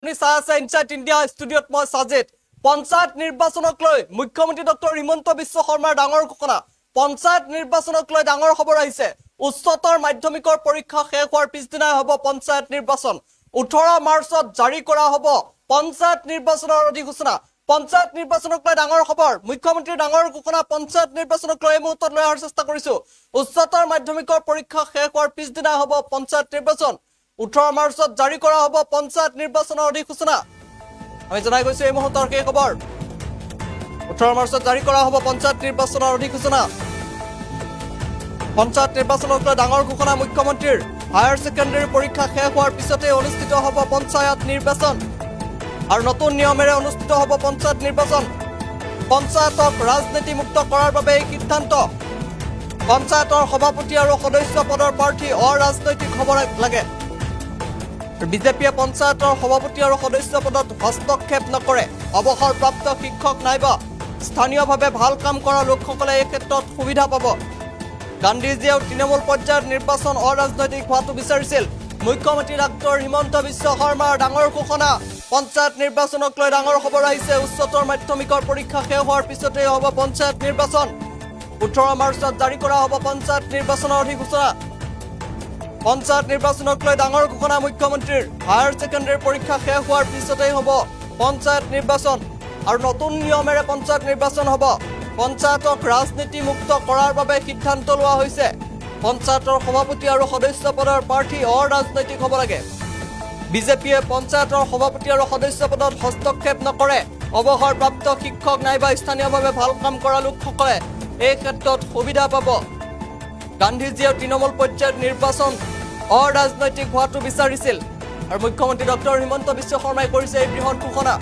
insight India ষ্টুডিঅ'ত মই সাজিদ পঞ্চায়ত নিৰ্বাচনক লৈ মুখ্যমন্ত্ৰী ডক্টৰ হিমন্ত বিশ্ব শৰ্মাৰ ডাঙৰ ঘোষণা পঞ্চায়ত নিৰ্বাচনক লৈ ডাঙৰ খবৰ আহিছে উচ্চতৰ মাধ্যমিকৰ পৰীক্ষা শেষ হোৱাৰ পিছদিনাই হ'ব পঞ্চায়ত নিৰ্বাচন 18 মাৰ্চত জাৰি কৰা হ'ব পঞ্চায়ত নিৰ্বাচনৰ অধিসূচনা পঞ্চায়ত নিৰ্বাচনক লৈ ডাঙৰ খবৰ মুখ্যমন্ত্ৰীৰ ডাঙৰ ঘোষণা পঞ্চায়ত নিৰ্বাচনক লৈ মুহূৰ্তত লৈ অহাৰ চেষ্টা কৰিছো উচ্চতৰ মাধ্যমিকৰ পৰীক্ষা শেষ হোৱাৰ পিছদিনাই হ'ব পঞ্চায়ত নিৰ্বাচন 18 মাৰ্চত জাৰি কৰা হ'ব পঞ্চায়ত নিৰ্বাচনৰ অধিসূচনা আমি জনাই গৈছো এই মুহূৰ্তৰ কি খবৰ 18 মাৰ্চত জাৰি কৰা হ'ব পঞ্চায়ত নিৰ্বাচনৰ অধিসূচনা পঞ্চায়ত নিৰ্বাচনক লৈ ডাঙৰ ঘোষণা মুখ্যমন্ত্ৰীৰ হায়াৰ সেকেন্ডাৰী পৰীক্ষা শেষ হোৱাৰ পিছতে অনুষ্ঠিত হ'ব পঞ্চায়ত নিৰ্বাচন আৰু নতুন নিয়মেৰে অনুষ্ঠিত হ'ব পঞ্চায়ত নিৰ্বাচন পঞ্চায়তক ৰাজনীতি মুক্ত কৰাৰ বাবে এই সিদ্ধান্ত পঞ্চায়তৰ সভাপতি আৰু সদস্য পদৰ প্ৰাৰ্থী অৰাজনৈতিক হ'ব লাগে বিজেপিয়ে পঞ্চায়তৰ সভাপতি আৰু সদস্য পদত হস্তক্ষেপ নকৰে অৱসৰপ্ৰাপ্ত শিক্ষক নাইবা স্থানীয়ভাৱে ভাল কাম কৰা লোকসকলে এই ক্ষেত্ৰত সুবিধা পাব গান্ধীজীয়ে তৃণমূল পৰ্যায়ত নিৰ্বাচন অৰাজনৈতিক হোৱাটো বিচাৰিছিল মুখ্যমন্ত্ৰী ডক্টৰ হিমন্ত বিশ্ব শৰ্মাৰ ডাঙৰ ঘোষণা পঞ্চায়ত নিৰ্বাচনক লৈ ডাঙৰ খবৰ আহিছে উচ্চতৰ মাধ্যমিকৰ পৰীক্ষা শেষ হোৱাৰ পিছতে হ'ব পঞ্চায়ত নিৰ্বাচন 18 মাৰ্চত জাৰি কৰা হ'ব পঞ্চায়ত নিৰ্বাচনৰ অধিসূচনা পঞ্চায়ত নিৰ্বাচনক লৈ ডাঙৰ ঘোষণা মুখ্যমন্ত্ৰীৰ হায়াৰ সেকেন্ডাৰী পৰীক্ষা শেষ হোৱাৰ পিছতে হ'ব পঞ্চায়ত নিৰ্বাচন আৰু নতুন নিয়মেৰে পঞ্চায়ত নিৰ্বাচন হ'ব পঞ্চায়তক ৰাজনীতি মুক্ত কৰাৰ বাবে সিদ্ধান্ত লোৱা হৈছে পঞ্চায়তৰ সভাপতি আৰু সদস্য পদৰ প্ৰাৰ্থী অৰাজনৈতিক হ'ব লাগে বিজেপিয়ে পঞ্চায়তৰ সভাপতি আৰু সদস্য পদত হস্তক্ষেপ নকৰে অৱসৰপ্ৰাপ্ত শিক্ষক নাইবা স্থানীয়ভাৱে ভাল কাম কৰা লোকসকলে এই ক্ষেত্ৰত সুবিধা পাব গান্ধীজীয়ে তৃণমূল পৰ্যায়ত নিৰ্বাচন অৰাজনৈতিক হোৱাটো বিচাৰিছিল আৰু মুখ্যমন্ত্ৰী ডক্টৰ হিমন্ত বিশ্ব শৰ্মাই কৰিছে এই বৃহৎ ঘোষণা